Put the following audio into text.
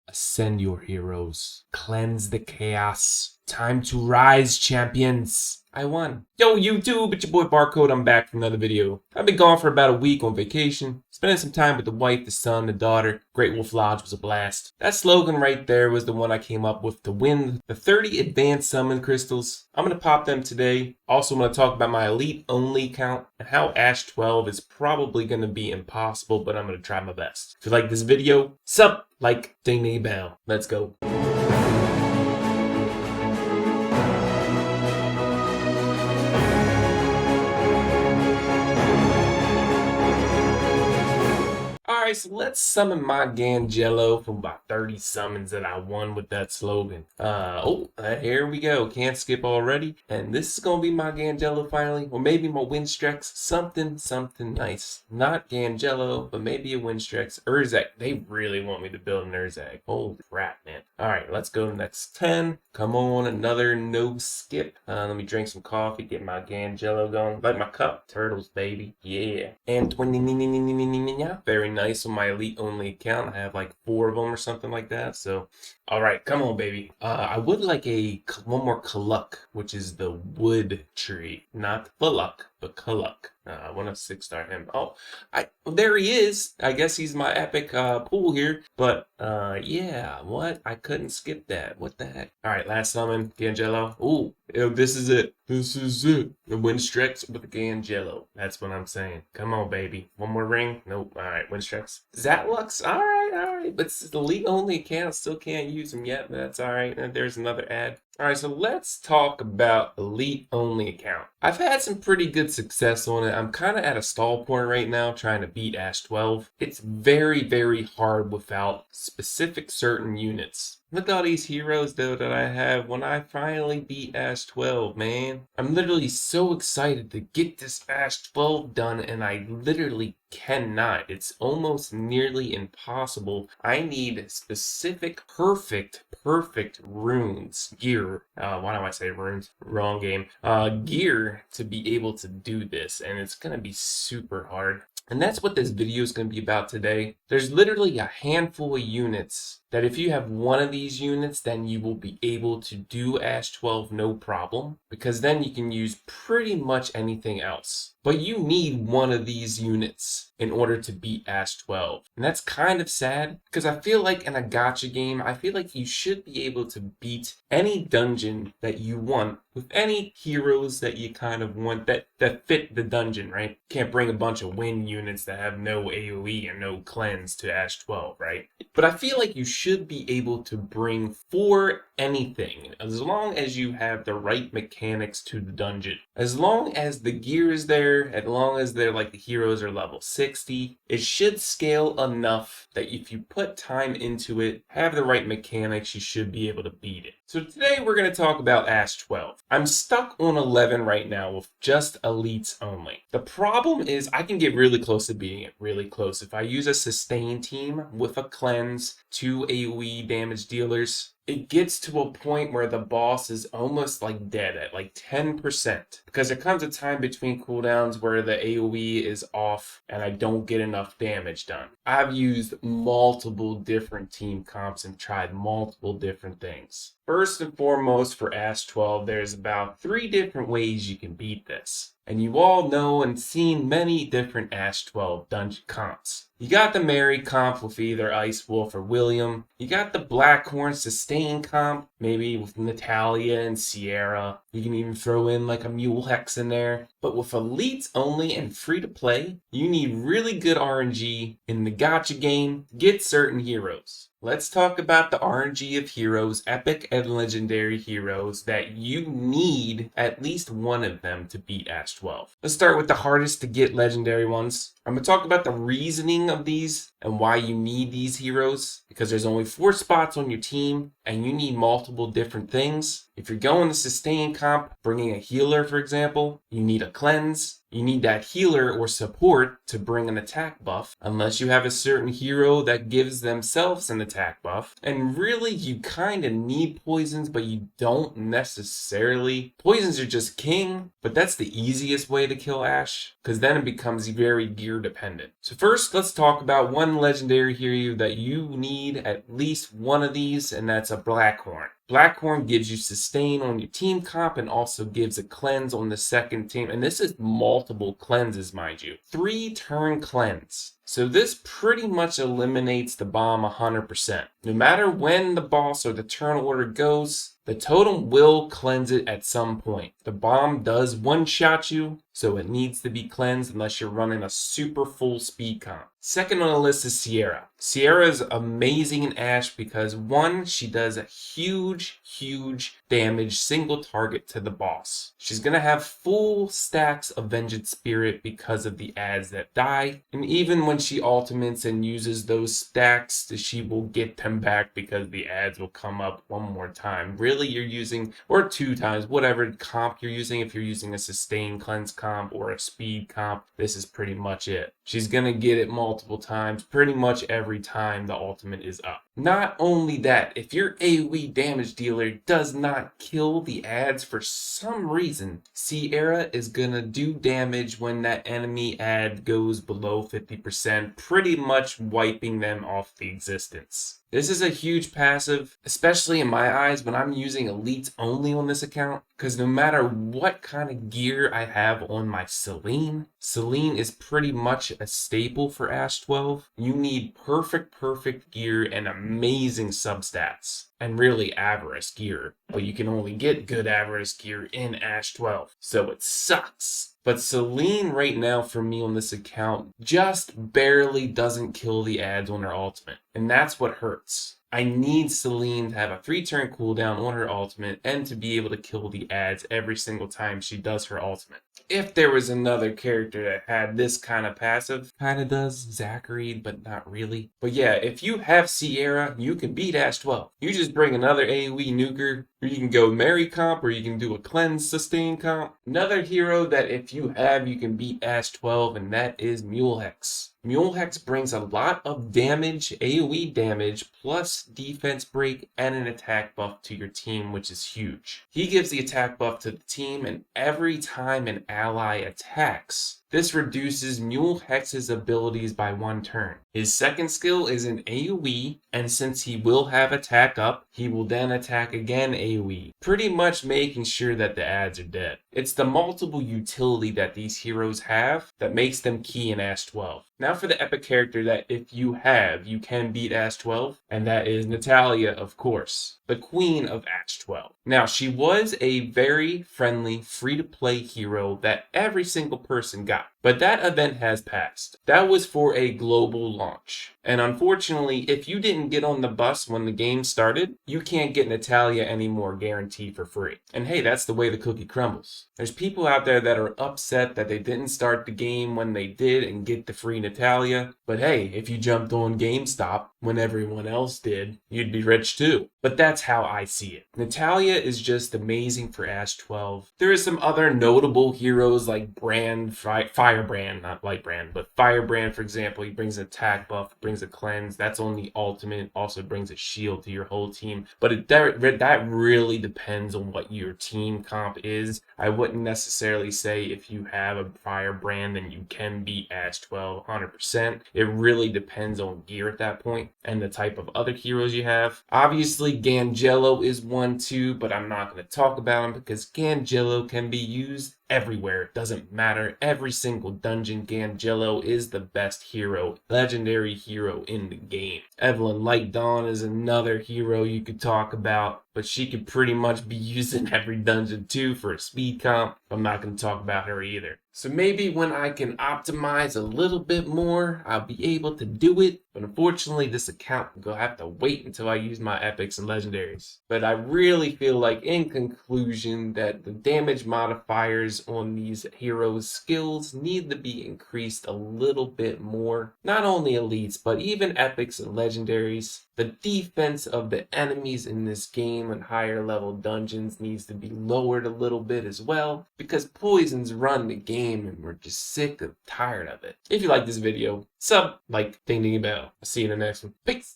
Ascend your heroes. Cleanse the chaos. Time to rise, champions. I won. Yo, YouTube, it's your boy Barcode. I'm back for another video. I've been gone for about a week on vacation, spending some time with the wife, the son, the daughter. Great Wolf Lodge was a blast. That slogan right there was the one I came up with to win the 30 advanced summon crystals. I'm going to pop them today. Also, I'm going to talk about my elite only count and how Ash 12 is probably going to be impossible, but I'm going to try my best. If you like this video, sub, like, ding ding bell. Let's go. Alright, so let's summon my Gangello from about 30 summons that I won with that slogan. Here we go. Can't skip already. And this is going to be my Gangello finally. Or maybe my Windstrex. Something nice. Not Gangello, but maybe a Windstrex. Urzak. They really want me to build an Urzak. Holy crap, man. Alright, let's go to the next 10. Come on, another no skip. Let me drink some coffee, get my Gangello going. Like my cup. Turtles, baby. Yeah. And very nice on my elite only account. I have like 4 of them or something like that. So, all right, come on, baby. I would like one more Kaluk, which is the wood tree, not Faluk, but Kaluk. I want to 6-star him. There he is. I guess he's my epic pool here. But yeah, what? I couldn't skip that. What the heck? All right, last summon, Gangello. Ooh, this is it. This is it. The Windstrex with the Gangello. That's what I'm saying. Come on, baby. One more ring. Nope. All right, Windstrex. Zatlux. All right. But it's the elite only account. Still can't use him yet. But that's all right. And there's another ad. All right, so let's talk about elite only account. I've had some pretty good success on it. I'm kind of at a stall point right now trying to beat Ash 12. It's very hard without specific certain units. Look at all these heroes though that I have when I finally beat Ash 12, man. I'm literally so excited to get this Ash 12 done and I literally cannot. It's almost nearly impossible. I need specific, perfect runes, gear. Why do I say runes? Wrong game. Gear to be able to do this, and it's gonna be super hard. And that's what this video is going to be about today. There's literally a handful of units that if you have one of these units, then you will be able to do Ash 12 no problem, because then you can use pretty much anything else. But you need one of these units in order to beat Ash 12. And that's kind of sad, because I feel like in a gacha game, I feel like you should be able to beat any dungeon that you want with any heroes that you kind of want that fit the dungeon, right? Can't bring a bunch of wind units that have no AoE and no cleanse to Ash 12, right? But I feel like you should be able to bring 4 anything, as long as you have the right mechanics to the dungeon. As long as the gear is there, as long as they're like the heroes are level 60, it should scale enough that if you put time into it, have the right mechanics, you should be able to beat it. So today we're going to talk about Ash 12. I'm stuck on 11 right now with just elites only. The problem is I can get really close to beating it, really close. If I use a sustain team with a cleanse, 2 AoE damage dealers, it gets to a point where the boss is almost like dead at like 10%, because there comes a time between cooldowns where the AoE is off and I don't get enough damage done. I've used multiple different team comps and tried multiple different things. First and foremost, for Ash 12, there's about 3 different ways you can beat this. And you all know and seen many different Ash 12 dungeon comps. You got the Mary comp with either Ice Wolf or William. You got the Blackhorn sustain comp, maybe with Natalia and Sierra. You can even throw in like a Mule Hex in there. But with elites only and free to play, you need really good RNG in the gacha game to get certain heroes. Let's talk about the RNG of heroes, epic and legendary heroes that you need at least one of them to beat Ash 12. Let's start with the hardest to get legendary ones. I'm going to talk about the reasoning of these and why you need these heroes, because there's only 4 spots on your team and you need multiple different things. If you're going to sustain comp, bringing a healer, for example, you need a cleanse. You need that healer or support to bring an attack buff, unless you have a certain hero that gives themselves an attack buff. And really, you kind of need poisons, but you don't necessarily. Poisons are just king, but that's the easiest way to kill Ashe, because then it becomes very gear dependent. So first, let's talk about one legendary hero that you need at least one of these, and that's a Blackhorn. Blackhorn gives you sustain on your team comp and also gives a cleanse on the second team. And this is multiple cleanses, mind you. 3-turn cleanse. So this pretty much eliminates the bomb 100%. No matter when the boss or the turn order goes, the totem will cleanse it at some point. The bomb does one-shot you, so it needs to be cleansed unless you're running a super full speed comp. Second on the list is Sierra. Sierra is amazing in Ashe because one, she does a huge damage single target to the boss. She's gonna have full stacks of Vengeance Spirit because of the ads that die. And even when she ultimates and uses those stacks, she will get them back because the ads will come up one more time. Really, you're using, or 2 times, whatever comp you're using. If you're using a sustain cleanse comp or a speed comp, this is pretty much it. She's gonna get it multiple times, pretty much every time the ultimate is up. Not only that, if your AoE damage dealer does not kill the ads for some reason, Sierra is gonna do damage when that enemy ad goes below 50%, pretty much wiping them off the existence. This is a huge passive, especially in my eyes when I'm using elites only on this account, because no matter what kind of gear I have on my Selene is pretty much a staple for Ashe 12. You need perfect gear and amazing substats, and really Avarice gear, but you can only get good Avarice gear in Ashe 12, so it sucks. But Selene right now for me on this account just barely doesn't kill the ads on her ultimate. And that's what hurts. I need Selene to have a 3-turn cooldown on her ultimate and to be able to kill the ads every single time she does her ultimate. If there was another character that had this kind of passive, kind of does Zachary, but not really. But yeah, if you have Sierra, you can beat Ashe 12. You just bring another AoE nuker, or you can go Mary comp, or you can do a cleanse sustain comp. Another hero that if you have, you can beat Ashe 12, and that is Mule Hex. Mule Hex brings a lot of damage, AoE damage, plus defense break and an attack buff to your team, which is huge. He gives the attack buff to the team, and every time an ally attacks, this reduces Mule Hex's abilities by 1 turn. His second skill is an AoE, and since he will have attack up, he will then attack again AoE, pretty much making sure that the ads are dead. It's the multiple utility that these heroes have that makes them key in Ashe 12. Now for the epic character that if you have, you can beat Ashe 12, and that is Natalia, of course, the queen of Ashe 12. Now, she was a very friendly, free-to-play hero that every single person got, but that event has passed. That was for a global launch. And unfortunately, if you didn't get on the bus when the game started, you can't get Natalia anymore guaranteed for free. And hey, that's the way the cookie crumbles. There's people out there that are upset that they didn't start the game when they did and get the free Natalia. But hey, if you jumped on GameStop when everyone else did, you'd be rich too. But that's how I see it. Natalia is just amazing for Ashe 12. There is some other notable heroes like Firebrand, not Lightbrand, but Firebrand, for example. He brings an attack buff, brings a cleanse. That's on the ultimate. Also brings a shield to your whole team. But that really depends on what your team comp is. I wouldn't necessarily say if you have a Firebrand then you can beat Ashe 12 100%. It really depends on gear at that point and the type of other heroes you have. Obviously, Gangello is one too, but I'm not going to talk about him because Gangello can be used everywhere. It doesn't matter. Every single dungeon, Gangello is the best hero, legendary hero in the game. Evelyn Light Dawn is another hero you could talk about, but she could pretty much be used in every dungeon too for a speed comp. I'm not going to talk about her either. So maybe when I can optimize a little bit more, I'll be able to do it. But unfortunately, this account will have to wait until I use my epics and legendaries. But I really feel like, in conclusion, that the damage modifiers on these heroes' skills need to be increased a little bit more. Not only elites, but even epics and legendaries. The defense of the enemies in this game and higher level dungeons needs to be lowered a little bit as well, because poisons run the game and we're just sick and tired of it. If you like this video, sub, like, ding ding bell. I'll see you in the next one. Peace!